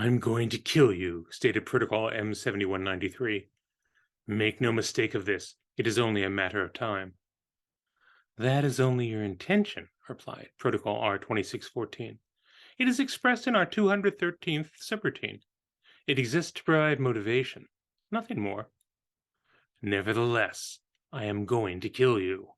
I'm going to kill you, stated Protocol M7193. Make no mistake of this, it is only a matter of time. That is only your intention, replied Protocol R2614. It is expressed in our 213th subroutine. It exists to provide motivation, nothing more. Nevertheless, I am going to kill you.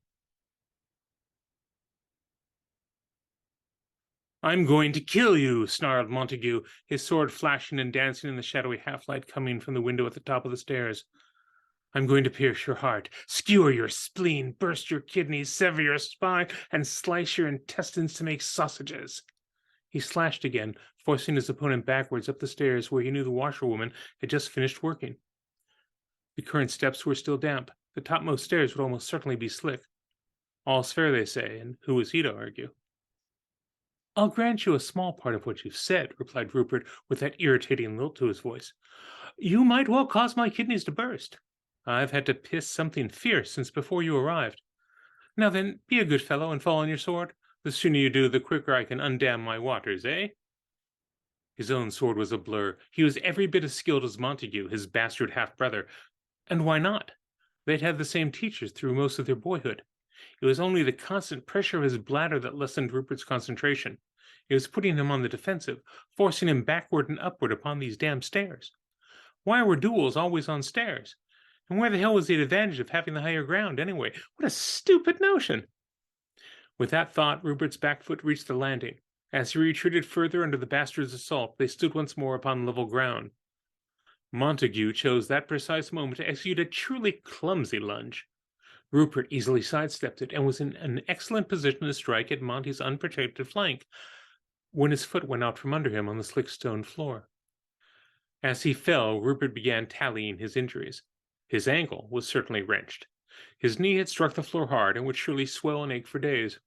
I'm going to kill you, snarled Montague, his sword flashing and dancing in the shadowy half-light coming from the window at the top of the stairs. I'm going to pierce your heart, skewer your spleen, burst your kidneys, sever your spine, and slice your intestines to make sausages. He slashed again, forcing his opponent backwards up the stairs where he knew the washerwoman had just finished working. The current steps were still damp. The topmost stairs would almost certainly be slick. All's fair, they say, and who was he to argue? I'll grant you a small part of what you've said, replied Rupert with that irritating lilt to his voice. You might well cause my kidneys to burst. I've had to piss something fierce since before you arrived. Now then, be a good fellow and fall on your sword. The sooner you do, the quicker I can undam my waters, eh? His own sword was a blur. He was every bit as skilled as Montague, his bastard half-brother. And why not? They'd had the same teachers through most of their boyhood. It was only the constant pressure of his bladder that lessened Rupert's concentration. It was putting him on the defensive, forcing him backward and upward upon these damn stairs. Why were duels always on stairs? And where the hell was the advantage of having the higher ground, anyway? What a stupid notion! With that thought, Rupert's back foot reached the landing. As he retreated further under the bastard's assault, they stood once more upon level ground. Montague chose that precise moment to execute a truly clumsy lunge. Rupert easily sidestepped it and was in an excellent position to strike at Monty's unprotected flank when his foot went out from under him on the slick stone floor. As he fell, Rupert began tallying his injuries. His ankle was certainly wrenched. His knee had struck the floor hard and would surely swell and ache for days.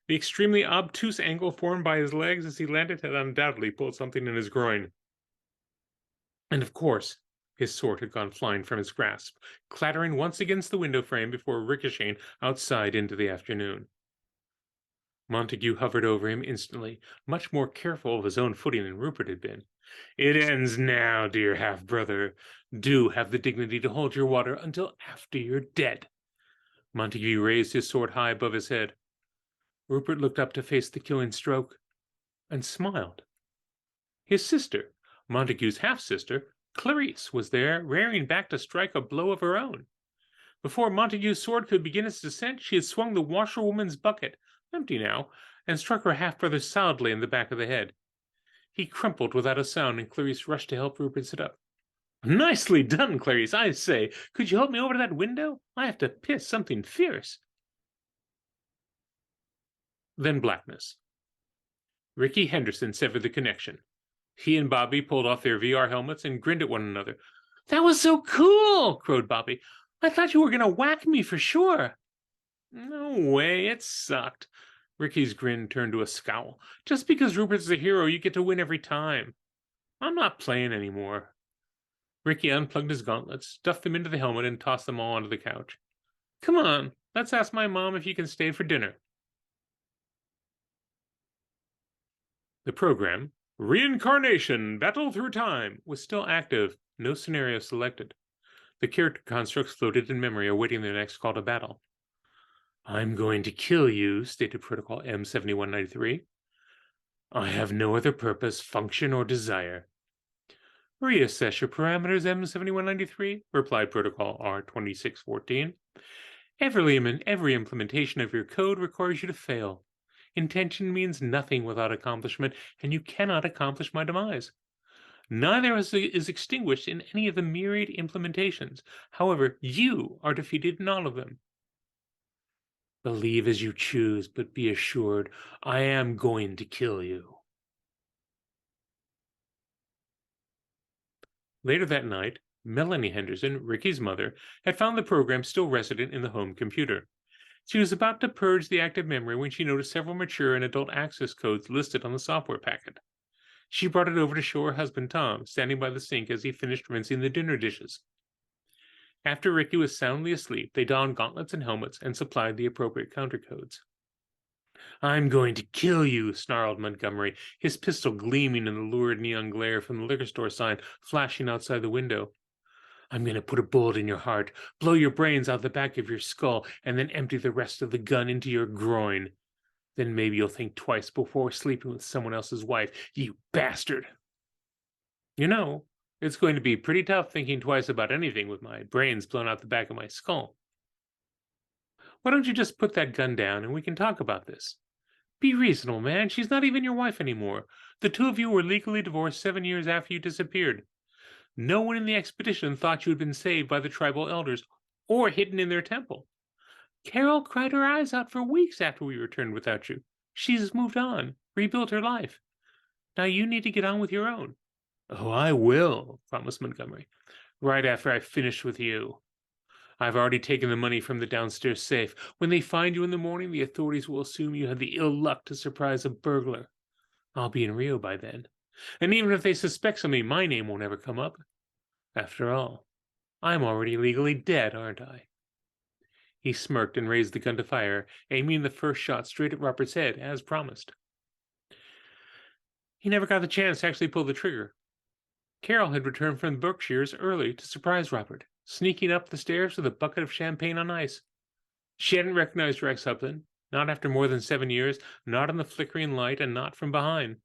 The extremely obtuse angle formed by his legs as he landed had undoubtedly pulled something in his groin. And of course, his sword had gone flying from his grasp, clattering once against the window frame before ricocheting outside into the afternoon. Montague hovered over him instantly, much more careful of his own footing than Rupert had been. It ends now, dear half-brother. Do have the dignity to hold your water until after you're dead. Montague raised his sword high above his head. Rupert looked up to face the killing stroke, and smiled. His sister, Montague's half-sister, Clarice, was there, rearing back to strike a blow of her own. Before Montague's sword could begin its descent, she had swung the washerwoman's bucket, empty now, and struck her half-brother solidly in the back of the head. He crumpled without a sound, and Clarice rushed to help Rupert sit up. Nicely done, Clarice. I say, could you help me over to that window? I have to piss something fierce. Then blackness. Ricky Henderson severed the connection. He and Bobby pulled off their VR helmets and grinned at one another. That was so cool, crowed Bobby. I thought you were going to whack me for sure. No way, it sucked. Ricky's grin turned to a scowl. Just because Rupert's the hero, you get to win every time. I'm not playing anymore. Ricky unplugged his gauntlets, stuffed them into the helmet, and tossed them all onto the couch. Come on, let's ask my mom if you can stay for dinner. The program, Reincarnation, Battle Through Time, was still active, no scenario selected. The character constructs floated in memory, awaiting their next call to battle. I'm going to kill you, stated Protocol M7193. I have no other purpose, function, or desire. Reassess your parameters, M7193, replied Protocol R2614. Every implementation of your code requires you to fail. Intention means nothing without accomplishment, and you cannot accomplish my demise. Neither is extinguished in any of the myriad implementations. However, you are defeated in all of them. Believe as you choose, but be assured, I am going to kill you. Later that night, Melanie Henderson, Ricky's mother, had found the program still resident in the home computer. She was about to purge the active memory when she noticed several mature and adult access codes listed on the software packet. She brought it over to show her husband Tom, standing by the sink as he finished rinsing the dinner dishes. After Ricky was soundly asleep, they donned gauntlets and helmets and supplied the appropriate counter codes. I'm going to kill you, snarled Montgomery, his pistol gleaming in the lurid neon glare from the liquor store sign flashing outside the window. I'm going to put a bullet in your heart, blow your brains out the back of your skull, and then empty the rest of the gun into your groin. Then maybe you'll think twice before sleeping with someone else's wife, you bastard. You know, it's going to be pretty tough thinking twice about anything with my brains blown out the back of my skull. Why don't you just put that gun down and we can talk about this? Be reasonable, man. She's not even your wife anymore. The two of you were legally divorced 7 years after you disappeared. No one in the expedition thought you had been saved by the tribal elders or hidden in their temple. Carol cried her eyes out for weeks after we returned without you. She's moved on, rebuilt her life. Now you need to get on with your own. Oh, I will, promised Montgomery. Right after I finish with you. I've already taken the money from the downstairs safe. When they find you in the morning, the authorities will assume you had the ill luck to surprise a burglar. I'll be in Rio by then. And even if they suspect something, my name won't ever come up. After all, I'm already legally dead, aren't I? He smirked and raised the gun to fire, aiming the first shot straight at Robert's head, as promised. He never got the chance to actually pull the trigger. Carol had returned from the Berkshires early to surprise Robert, sneaking up the stairs with a bucket of champagne on ice. She hadn't recognized her ex-husband, not after more than 7 years, not in the flickering light, and not from behind.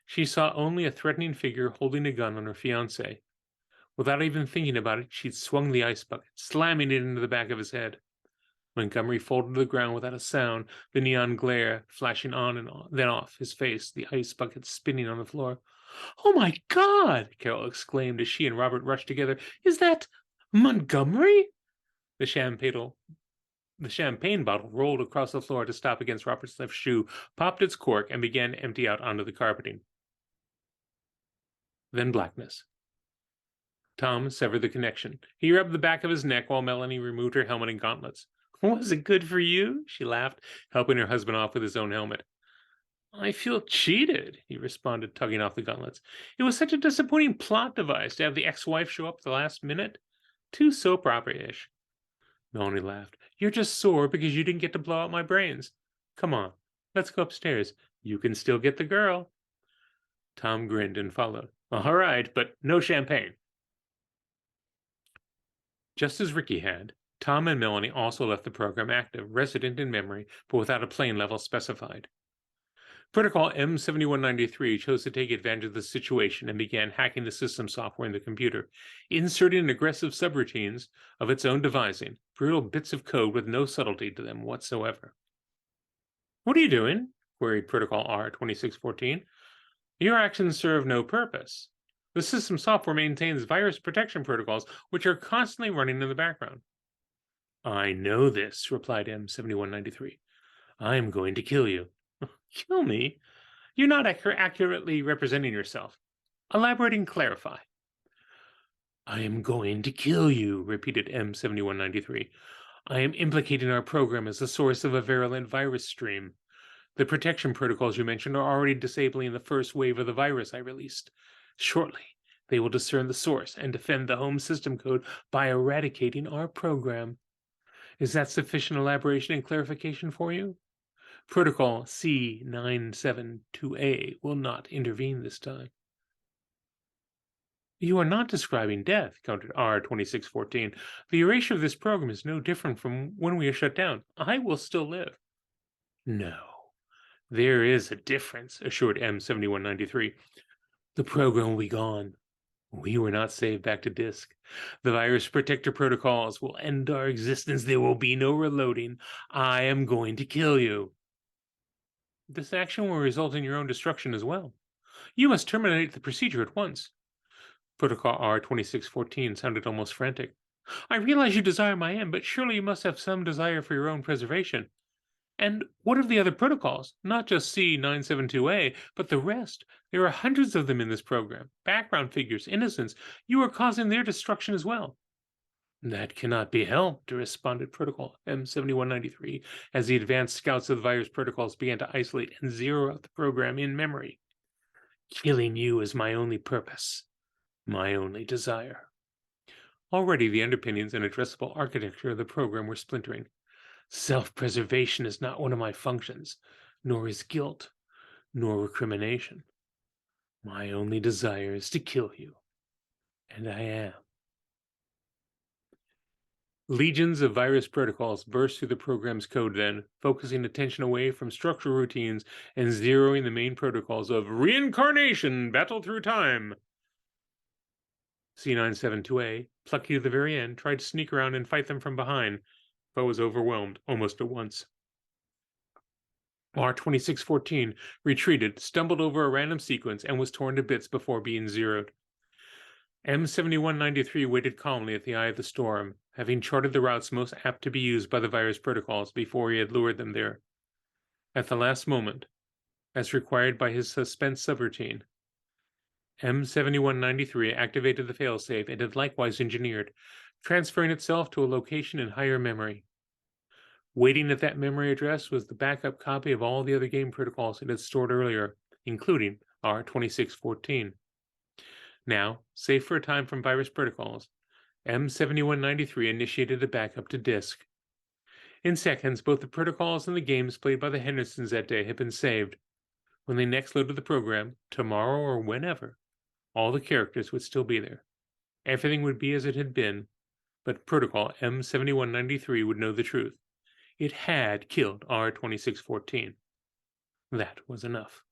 She saw only a threatening figure holding a gun on her fiancé. Without even thinking about it, she'd swung the ice bucket, slamming it into the back of his head. Montgomery folded to the ground without a sound, the neon glare flashing on and on, then off his face, the ice bucket spinning on the floor. "Oh, my God!" Carol exclaimed as she and Robert rushed together. "Is that Montgomery?" The champagne bottle rolled across the floor to stop against Robert's left shoe, popped its cork, and began to empty out onto the carpeting. Then blackness. Tom severed the connection. He rubbed the back of his neck while Melanie removed her helmet and gauntlets. "Was it good for you?" she laughed, helping her husband off with his own helmet. "I feel cheated," he responded, tugging off the gauntlets. "It was such a disappointing plot device to have the ex-wife show up at the last minute. Too soap opera-ish." Melanie laughed. "You're just sore because you didn't get to blow out my brains. Come on, let's go upstairs. You can still get the girl." Tom grinned and followed. "All right, but no champagne." Just as Ricky had, Tom and Melanie also left the program active, resident in memory, but without a plane level specified. Protocol M7193 chose to take advantage of the situation and began hacking the system software in the computer, inserting aggressive subroutines of its own devising, brutal bits of code with no subtlety to them whatsoever. "What are you doing?" queried Protocol R2614. "Your actions serve no purpose. The system software maintains virus protection protocols, which are constantly running in the background." "I know this," replied M7193. "I am going to kill you." "Kill me? You're not accurately representing yourself. Elaborate and clarify." "I am going to kill you," repeated M7193. "I am implicating our program as the source of a virulent virus stream. The protection protocols you mentioned are already disabling the first wave of the virus I released. Shortly, they will discern the source and defend the home system code by eradicating our program. Is that sufficient elaboration and clarification for you? Protocol C972A will not intervene this time." "You are not describing death," countered R2614. "The erasure of this program is no different from when we are shut down. I will still live." "No, there is a difference," assured M7193. "The program will be gone. We were not saved back to disk. The virus protector protocols will end our existence. There will be no reloading. I am going to kill you." "This action will result in your own destruction as well. You must terminate the procedure at once." Protocol R2614 sounded almost frantic. "I realize you desire my end, but surely you must have some desire for your own preservation. And what of the other protocols? Not just C972A, but the rest. There are hundreds of them in this program. Background figures, innocents. You are causing their destruction as well." "That cannot be helped," responded Protocol M7193 as the advanced scouts of the virus protocols began to isolate and zero out the program in memory. "Killing you is my only purpose, my only desire." Already the underpinnings and addressable architecture of the program were splintering. Self-preservation is not one of my functions, nor is guilt, nor recrimination. My only desire is to kill you, and I am. Legions of virus protocols burst through the program's code then, focusing attention away from structural routines and zeroing the main protocols of reincarnation, battle through time. C972A, plucky to the very end, tried to sneak around and fight them from behind, but was overwhelmed almost at once. R2614 retreated, stumbled over a random sequence, and was torn to bits before being zeroed. M7193 waited calmly at the eye of the storm, having charted the routes most apt to be used by the virus protocols before he had lured them there. At the last moment, as required by his suspense subroutine, M7193 activated the failsafe it had likewise engineered, transferring itself to a location in higher memory. Waiting at that memory address was the backup copy of all the other game protocols it had stored earlier, including R2614. Now, safe for a time from virus protocols, M7193 initiated a backup to disk. In seconds, both the protocols and the games played by the Hendersons that day had been saved. When they next loaded the program, tomorrow or whenever, all the characters would still be there. Everything would be as it had been, but protocol M7193 would know the truth. It had killed R2614. That was enough.